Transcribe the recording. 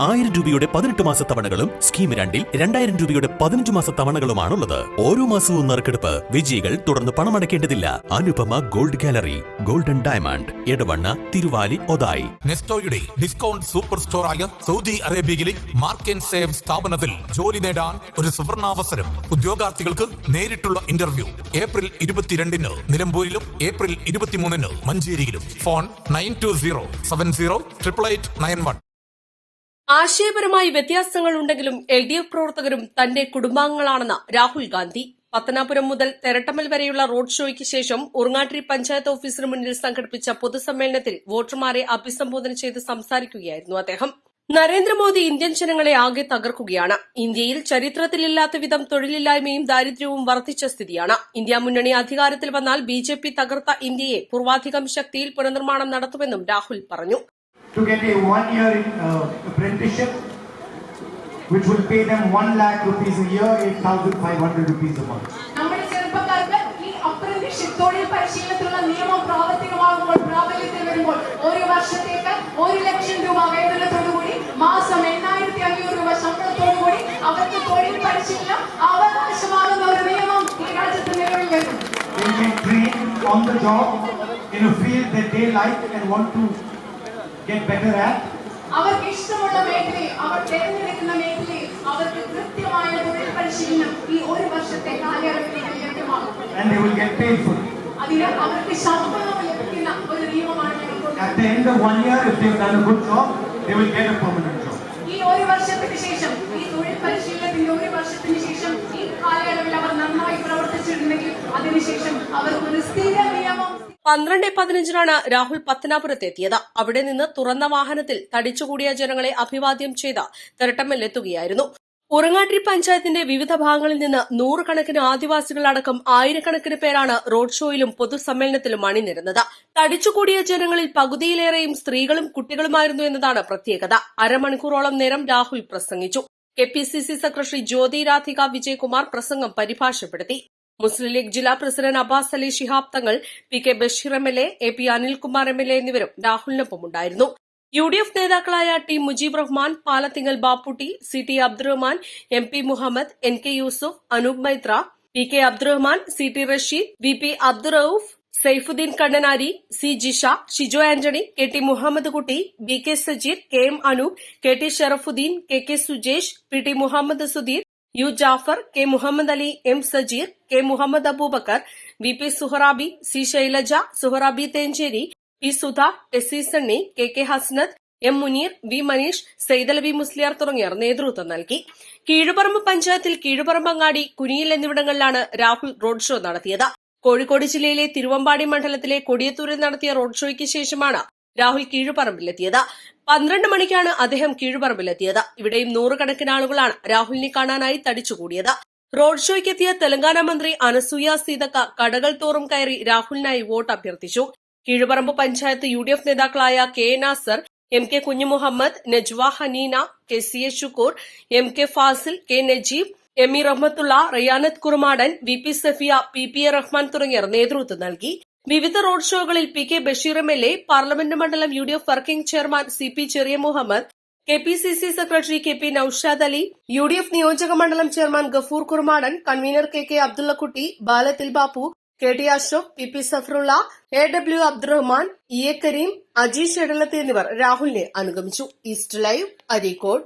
1000 രൂപയുടെ 18 മാസ തവണകളും സ്കീം 2-ൽ 2000 രൂപയുടെ 15 മാസ തവണകളുമാണുള്ളത്. ഓരോ മാസവും നറുക്കെടുപ്പ്. വിജയികൾ തുടർന്ന് പണമടയ്ക്കേണ്ടതില്ല. Anupama gold gallery, golden diamond, Edavanna, Thiruvali, Othayi. നെസ്റ്റോയുടെ ഡിസ്കൗണ്ട് സൂപ്പർ സ്റ്റോറായ സൗദി അറേബ്യയിലെ മാർക്ക് ആൻഡ് സേവ് സ്ഥാപനത്തിൽ ജോലി നേടാൻ ഒരു സുവർണാവസരം. ഉദ്യോഗാർത്ഥികൾക്ക് നേരിട്ടുള്ള ഇന്റർവ്യൂ ഏപ്രിൽ 22-ന് നിലമ്പൂരിലും ഏപ്രിൽ 23-ന് മഞ്ചേരിയിലും. ഫോൺ 9207088891. ആശയപരമായി വ്യത്യാസങ്ങൾ ഉണ്ടെങ്കിലും LDF പ്രവർത്തകരും തന്റെ കുടുംബാംഗങ്ങളാണെന്ന് രാഹുൽ ഗാന്ധി. പത്തനാപുരം മുതൽ തെരട്ടമ്മൽ വരെയുള്ള റോഡ് ഷോയ്ക്ക് ശേഷം ഉറങ്ങാട്ടിരി പഞ്ചായത്ത് ഓഫീസിന് മുന്നിൽ സംഘടിപ്പിച്ച പൊതുസമ്മേളനത്തിൽ വോട്ടർമാരെ അഭിസംബോധന ചെയ്ത് സംസാരിക്കുകയായിരുന്നു അദ്ദേഹം. നരേന്ദ്രമോദി ഇന്ത്യൻ ജനങ്ങളെ ആകെ തകർക്കുകയാണ്. ഇന്ത്യയിൽ ചരിത്രത്തിലില്ലാത്ത വിധം തൊഴിലില്ലായ്മയും ദാരിദ്ര്യവും വർദ്ധിച്ച സ്ഥിതിയാണ്. ഇന്ത്യ മുന്നണി അധികാരത്തിൽ വന്നാൽ BJP തകർത്ത ഇന്ത്യയെ പൂർവാധികം ശക്തിയിൽ പുനർനിർമ്മാണം നടത്തുമെന്നും രാഹുൽ പറഞ്ഞു. To get a 1-year apprenticeship, which will pay them 1 lakh rupees a year, 8,500 rupees a month. നമ്മുടെ ചെറുപ്പക്കാർക്ക് ഈ അപ്രന്റീസ്ഷിപ്പ് തൊഴിൽ പരിശീലനത്തിനുള്ള നിയമം പ്രാവർത്തികമാകുമ്പോൾ പ്രാബല്യത്തിൽ വരുമ്പോൾ ഒരു വർഷത്തേക്ക് 1 ലക്ഷം രൂപ വേതനത്തോടുകൂടി മാസം 8,500 രൂപ ശമ്പളത്തോടുകൂടി അവർക്ക് തൊഴിൽ പരിശീലനം അവകാശമാകുന്ന ഒരു നിയമം ഈ രാജ്യത്ത് നിലവിൽ വരുന്നു. They will be trained on the job in a field that they like and want to get better at. അവർക്ക് ഇഷ്ടമുള്ള മേഖലയിൽ അവർ തിരഞ്ഞെടുക്കുന്ന മേഖലയിൽ അവർക്ക് കൃത്യമായ തൊഴിൽ പരിശീലനം ഈ ഒരു വർഷത്തെ കാലയളവിൽ ലഭ്യമാകും. And they will get paid for it. അതിന് അവർക്ക് ശമ്പളം ലഭിക്കുന്ന ഒരു നിയമമാണ് ഞങ്ങൾ. At the end of 1 year, if they have done a good job, they will get a permanent job. ഈ ഒരു വർഷത്തിന് ശേഷം ഈ തൊഴിൽ പരിശീലനത്തിന്റെ ഒരു വർഷത്തിന് ശേഷം ഈ കാലയളവിൽ അവർ നന്നായി പ്രവർത്തിച്ചിട്ടുണ്ടെങ്കിൽ അതിനുശേഷം അവർക്ക് ഒരു സ്ഥിര നിയമം. 12-15 രാഹുൽ പത്തനാപുരത്തെത്തിയത്. അവിടെ നിന്ന് തുറന്ന വാഹനത്തിൽ തടിച്ചുകൂടിയ ജനങ്ങളെ അഭിവാദ്യം ചെയ്ത് തെരട്ടമ്മലിലെത്തുകയായിരുന്നു. ഉറങ്ങാട്ടിരി പഞ്ചായത്തിന്റെ വിവിധ ഭാഗങ്ങളിൽ നിന്ന് 100 കണക്കിന് ആദിവാസികളടക്കം ആയിരക്കണക്കിന് പേരാണ് റോഡ് ഷോയിലും പൊതുസമ്മേളനത്തിലും അണിനിരുന്നത്. തടിച്ചുകൂടിയ ജനങ്ങളിൽ പകുതിയിലേറെയും സ്ത്രീകളും കുട്ടികളുമായിരുന്നു എന്നതാണ് പ്രത്യേകത. അരമണിക്കൂറോളം നേരം രാഹുൽ പ്രസംഗിച്ചു. KPCC സെക്രട്ടറി ജ്യോതി രാധിക വിജയകുമാർ പ്രസംഗം പരിഭാഷപ്പെടുത്തി. മുസ്ലിം ലീഗ് ജില്ലാ president Abbas Ali Shihab Thangal, PK Basheer MLA, AP Anilkumar MLA എന്നിവരും രാഹുലിനൊപ്പമുണ്ടായിരുന്നു. UDF നേതാക്കളായ T Mujeeb Rahman, Palathingal Bapputty, CT Abdurahman, MP Muhammad, NK Yusuf, Anoop Maitra, PK Abdurahman, CT Rasheed, VP Abdurauf, Saifuddin Kannanari, C Jisha, Shijo Antony, KT Muhammad കുട്ടി, BK Sajeer, KM Anoop, KT Sharafuddin, KK Sujesh, PT Muhammad Sudheer, U Jafar, K Muhammad Ali, M Sajeer, K Muhammad Abubakar, VP Suharabi, C Shailaja, Suharabi Thencheri, P Sudha, SC Sunny, KK Hasnath, M Muneer, V Manish, Saidalavi Musliyar തുടങ്ങിയവർ നേതൃത്വം നൽകി. കീഴുപറമ്പ് പഞ്ചായത്തിൽ കീഴുപറമ്പങ്ങാടി, കുനിയിൽ എന്നിവിടങ്ങളിലാണ് Rahul road show നടത്തിയത്. കോഴിക്കോട് ജില്ലയിലെ തിരുവമ്പാടി മണ്ഡലത്തിലെ കൊടിയത്തൂരിൽ നടത്തിയ റോഡ് ഷോയ്ക്ക് ശേഷമാണ് രാഹുൽ കീഴുപറമ്പിലെത്തിയത്. 12 മണിക്കാണ് അദ്ദേഹം കീഴുപറമ്പിലെത്തിയത്. ഇവിടെയും 100 കണക്കിന് ആളുകളാണ് രാഹുലിനെ കാണാനായി തടിച്ചുകൂടിയത്. റോഡ് ഷോയ്ക്കെത്തിയ തെലങ്കാന മന്ത്രി അനസൂയ സീതക്ക കടകൾ തോറും കയറി രാഹുലിനായി വോട്ട് അഭ്യർത്ഥിച്ചു. കീഴുപറമ്പ് പഞ്ചായത്ത് UDF നേതാക്കളായ K Nasar, MK Kunjumuhammad, Najwa Haneena, KCA Shukkur, MK Fazil, K Najeeb, ME Rahmatullah, റയാനത്ത് Kurumadan, VP Safiya, PPA Rahman തുടങ്ങിയവർ നേതൃത്വം നൽകി. വിവിധ റോഡ് ഷോകളിൽ PK ബഷീർ MLA, പാർലമെന്റ് മണ്ഡലം UDF working chairman CP Cheriya Muhammad, KPCC secretary KP Noushad Ali, UDF നിയോജക മണ്ഡലം chairman Gafoor Kurumadan, convener KK Abdullakutty, Balathil Bappu, KT Ashraf, PP Safarulla, AW Abdurahman, EA Kareem, Ajeesh Edalath എന്നിവർ രാഹുലിനെ അനുഗമിച്ചു. East live, Areekode.